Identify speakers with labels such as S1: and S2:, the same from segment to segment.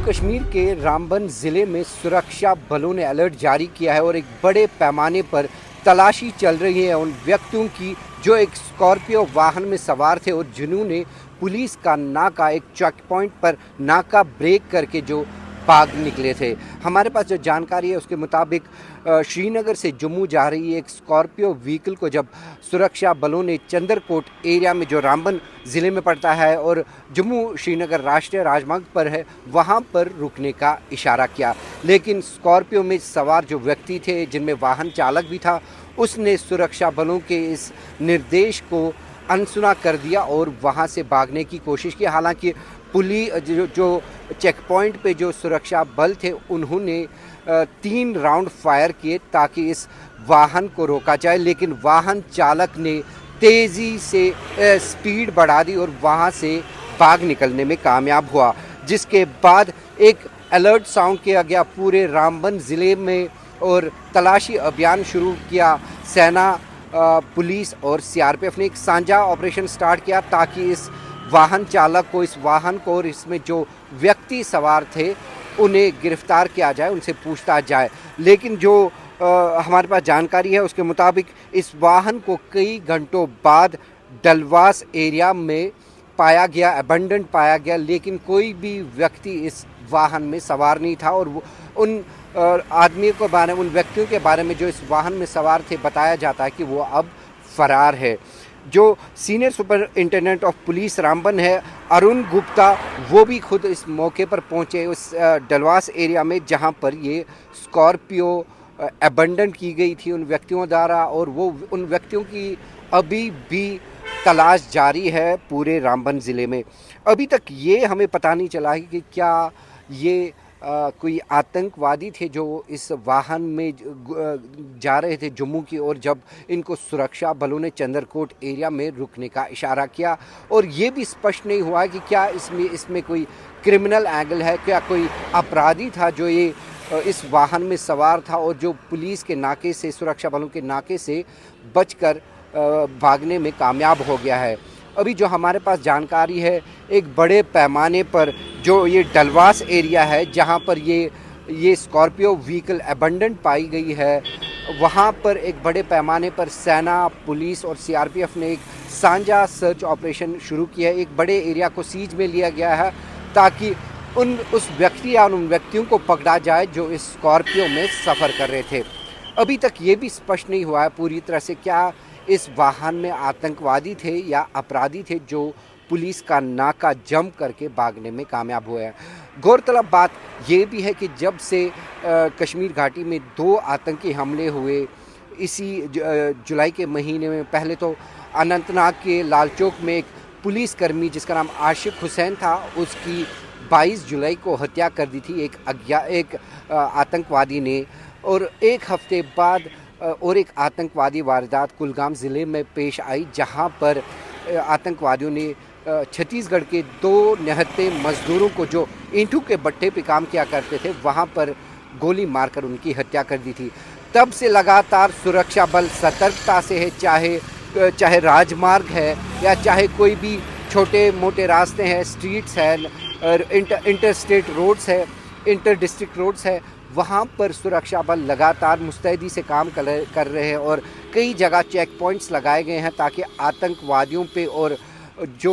S1: कश्मीर के रामबन ज़िले में सुरक्षा बलों ने अलर्ट जारी किया है और एक बड़े पैमाने पर तलाशी चल रही है उन व्यक्तियों की जो एक स्कॉर्पियो वाहन में सवार थे और जिन्होंने पुलिस का नाका एक चेक पॉइंट पर नाका ब्रेक करके जो भाग निकले थे। हमारे पास जो जानकारी है उसके मुताबिक श्रीनगर से जम्मू जा रही एक स्कॉर्पियो व्हीकल को जब सुरक्षा बलों ने चंदरकोट एरिया में जो रामबन ज़िले में पड़ता है और जम्मू श्रीनगर राष्ट्रीय राजमार्ग पर है वहां पर रुकने का इशारा किया, लेकिन स्कॉर्पियो में सवार जो व्यक्ति थे जिनमें वाहन चालक भी था उसने सुरक्षा बलों के इस निर्देश को अनसुना कर दिया और वहां से भागने की कोशिश की। हालांकि पुलिस जो चेक पॉइंट पे जो सुरक्षा बल थे उन्होंने 3 राउंड फायर किए ताकि इस वाहन को रोका जाए, लेकिन वाहन चालक ने तेज़ी से स्पीड बढ़ा दी और वहां से भाग निकलने में कामयाब हुआ, जिसके बाद एक अलर्ट साउंड किया गया पूरे रामबन ज़िले में और तलाशी अभियान शुरू किया। सेना, पुलिस और सीआरपीएफ ने एक साझा ऑपरेशन स्टार्ट किया ताकि इस वाहन चालक को, इस वाहन को और इसमें जो व्यक्ति सवार थे उन्हें गिरफ्तार किया जाए, उनसे पूछताछ जाए। लेकिन जो हमारे पास जानकारी है उसके मुताबिक इस वाहन को कई घंटों बाद डलवास एरिया में पाया गया, अबंडेंट पाया गया, लेकिन कोई भी व्यक्ति इस वाहन में सवार नहीं था और उन आदमियों के बारे में, उन व्यक्तियों के बारे में जो इस वाहन में सवार थे बताया जाता है कि वो अब फरार है। जो senior superintendent of police Ramban है अरुण गुप्ता, वो भी खुद इस मौके पर पहुंचे उस डलवास एरिया में जहां पर ये स्कॉर्पियो अबंडन की गई थी उन व्यक्तियों द्वारा, और वो उन व्यक्तियों की अभी भी तलाश जारी है पूरे रामबन ज़िले में। अभी तक ये हमें पता नहीं चला है कि क्या ये कोई आतंकवादी थे जो इस वाहन में जा रहे थे जम्मू की ओर, जब इनको सुरक्षा बलों ने चंदरकोट एरिया में रुकने का इशारा किया। और ये भी स्पष्ट नहीं हुआ कि क्या इसमें कोई क्रिमिनल एंगल है, क्या कोई अपराधी था जो ये इस वाहन में सवार था और जो पुलिस के नाके से, सुरक्षा बलों के नाके से बचकर भागने में कामयाब हो गया है। अभी जो हमारे पास जानकारी है एक बड़े पैमाने पर जो ये डलवास एरिया है जहां पर ये स्कॉर्पियो व्हीकल अबंडेंट पाई गई है, वहां पर एक बड़े पैमाने पर सेना, पुलिस और सीआरपीएफ ने एक साझा सर्च ऑपरेशन शुरू किया है। एक बड़े एरिया को सीज में लिया गया है ताकि उस व्यक्ति या उन व्यक्तियों को पकड़ा जाए जो इस स्कॉर्पियो में सफ़र कर रहे थे। अभी तक ये भी स्पष्ट नहीं हुआ है पूरी तरह से क्या इस वाहन में आतंकवादी थे या अपराधी थे जो पुलिस का नाका जंप करके भागने में कामयाब हुए हैं। गौरतलब बात ये भी है कि जब से कश्मीर घाटी में 2 आतंकी हमले हुए इसी जुलाई के महीने में, पहले तो अनंतनाग के लालचौक में एक पुलिसकर्मी जिसका नाम आशिक हुसैन था उसकी 22 जुलाई को हत्या कर दी थी एक आतंकवादी ने, और एक हफ्ते बाद और एक आतंकवादी वारदात कुलगाम ज़िले में पेश आई जहां पर आतंकवादियों ने छत्तीसगढ़ के 2 निहत्थे मजदूरों को जो ईंटों के भट्ठे पे काम किया करते थे वहां पर गोली मारकर उनकी हत्या कर दी थी। तब से लगातार सुरक्षा बल सतर्कता से है, चाहे राजमार्ग है या चाहे कोई भी छोटे मोटे रास्ते हैं, स्ट्रीट्स हैं, इंटर स्टेट रोड्स है, इंटर डिस्ट्रिक्ट रोड्स है, वहाँ पर सुरक्षा बल लगातार मुस्तैदी से काम कर रहे हैं और कई जगह चेक पॉइंट्स लगाए गए हैं ताकि आतंकवादियों पे और जो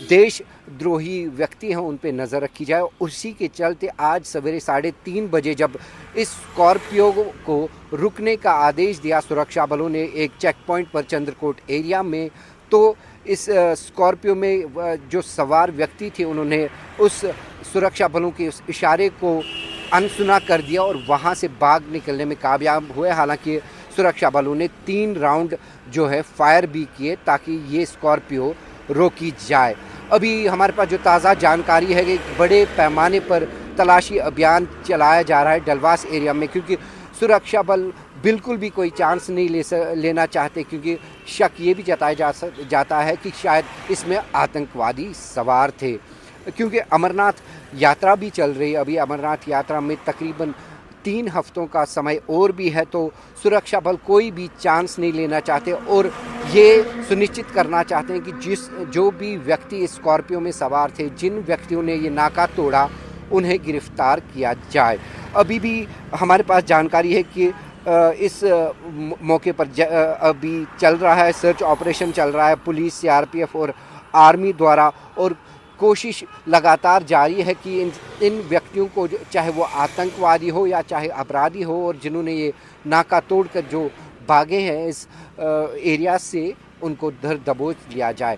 S1: देशद्रोही व्यक्ति हैं उन पे नज़र रखी जाए। उसी के चलते आज सवेरे 3:30 बजे जब इस स्कॉर्पियो को रुकने का आदेश दिया सुरक्षा बलों ने एक चेक पॉइंट पर चंद्रकोट एरिया में, तो इस स्कॉर्पियो में जो सवार व्यक्ति थे उन्होंने उस सुरक्षा बलों के उस इशारे को अनसुना कर दिया और वहां से भाग निकलने में कामयाब हुए। हालांकि सुरक्षा बलों ने 3 राउंड जो है फायर भी किए ताकि ये स्कॉर्पियो रोकी जाए। अभी हमारे पास जो ताज़ा जानकारी है कि बड़े पैमाने पर तलाशी अभियान चलाया जा रहा है डलवास एरिया में, क्योंकि सुरक्षा बल बिल्कुल भी कोई चांस नहीं लेना चाहते, क्योंकि शक ये भी जताया जाता है कि शायद इसमें आतंकवादी सवार थे, क्योंकि अमरनाथ यात्रा भी चल रही है। अभी अमरनाथ यात्रा में तकरीबन 3 हफ्तों का समय और भी है, तो सुरक्षा बल कोई भी चांस नहीं लेना चाहते और ये सुनिश्चित करना चाहते हैं कि जो भी व्यक्ति इस स्कॉर्पियो में सवार थे, जिन व्यक्तियों ने ये नाका तोड़ा, उन्हें गिरफ्तार किया जाए। अभी भी हमारे पास जानकारी है कि इस मौके पर अभी चल रहा है, सर्च ऑपरेशन चल रहा है पुलिस, सीआरपीएफ और आर्मी द्वारा, और कोशिश लगातार जारी है कि इन व्यक्तियों को, चाहे वो आतंकवादी हो या चाहे अपराधी हो, और जिन्होंने ये नाका तोड़कर जो भागे हैं इस एरिया से, उनको धर दबोच लिया जाए।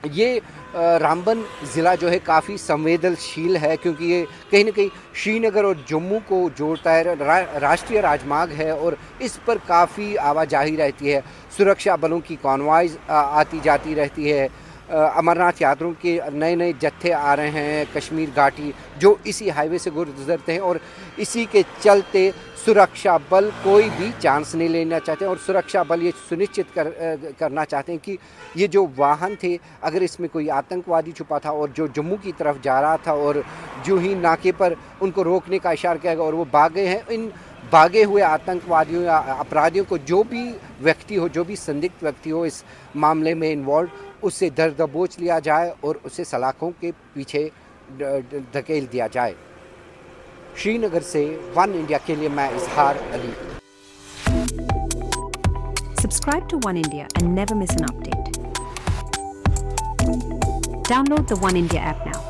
S1: ये रामबन ज़िला जो है काफ़ी संवेदनशील है, क्योंकि ये कहीं न कहीं श्रीनगर और जम्मू को जोड़ता है, राष्ट्रीय राजमार्ग है और इस पर काफ़ी आवाजाही रहती है। सुरक्षा बलों की कॉन्वॉयज़ आती जाती रहती है। अमरनाथ यात्रियों के नए-नए जत्थे आ रहे हैं कश्मीर घाटी, जो इसी हाईवे से गुजरते हैं, और इसी के चलते सुरक्षा बल कोई भी चांस नहीं लेना चाहते, और सुरक्षा बल ये सुनिश्चित करना चाहते हैं कि ये जो वाहन थे, अगर इसमें कोई आतंकवादी छुपा था और जो जम्मू की तरफ जा रहा था, और जो ही नाके पर उनको रोकने का इशारा किया गया और वो भाग गए हैं, इन भागे हुए आतंकवादियों या अपराधियों को, जो भी व्यक्ति हो, जो भी संदिग्ध व्यक्ति हो इस मामले में इन्वॉल्व, उससे दर दबोच लिया जाए और उसे सलाखों के पीछे धकेल दिया जाए। श्रीनगर से वन इंडिया के लिए मैं इजहार Ali.
S2: Subscribe to One India and never miss an update. Download the One India app now.